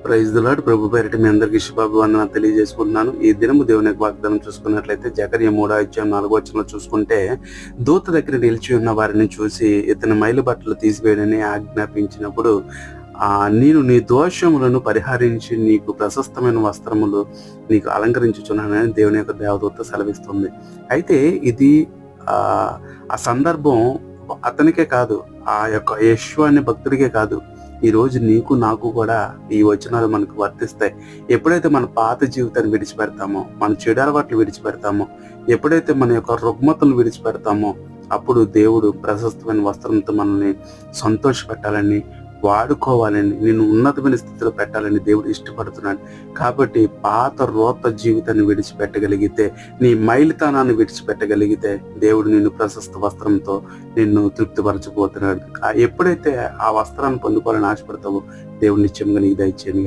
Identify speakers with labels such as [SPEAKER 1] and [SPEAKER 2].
[SPEAKER 1] Praise the lord. ప్రభు పేరిట మీ అందరికీ శుభాభివందనాలు తెలియజేసుకుంటున్నాను. ఈ దినము దేవుని యొక్క వాగ్దానం చూసుకున్నట్లయితే జకర్యా 3:4 చూసుకుంటే, దూత దగ్గర నిలిచి ఉన్న వారిని చూసి ఇతని మైలు బట్టలు తీసివేయడని ఆజ్ఞాపించినప్పుడు, నేను నీ దోషములను పరిహరించి నీకు ప్రశస్తమైన వస్త్రములు నీకు అలంకరించుచున్నానని దేవుని యొక్క దేవదూత సెలవిస్తుంది. అయితే ఇది ఆ సందర్భం అతనికే కాదు, ఆ యొక్క యేషువ అనే భక్తుడికే కాదు, ఈ రోజు నీకు నాకు కూడా ఈ వచనాలు మనకు వర్తిస్తాయి. ఎప్పుడైతే మన పాత జీవితాన్ని విడిచిపెడతామో, మన చెడు అలవాట్లు విడిచిపెడతామో, ఎప్పుడైతే మన యొక్క రుగ్మతలు విడిచిపెడతామో, అప్పుడు దేవుడు ప్రశస్తమైన వస్త్రంతో మనల్ని సంతోషపెట్టాలని, వాడుకోవాలని, నిన్ను ఉన్నతమైన స్థితిలో పెట్టాలని దేవుడు ఇష్టపడుతున్నాడు. కాబట్టి పాత రోత జీవితాన్ని విడిచిపెట్టగలిగితే, నీ మైలితనాన్ని విడిచిపెట్టగలిగితే, దేవుడు నిన్ను ప్రశస్త వస్త్రంతో నిన్ను తృప్తిపరచబోతున్నాడు. ఎప్పుడైతే ఆ వస్త్రాన్ని పొందుకోవాలని ఆశపడతావో, దేవుడు నిత్యంగా నీకు దయచేయను.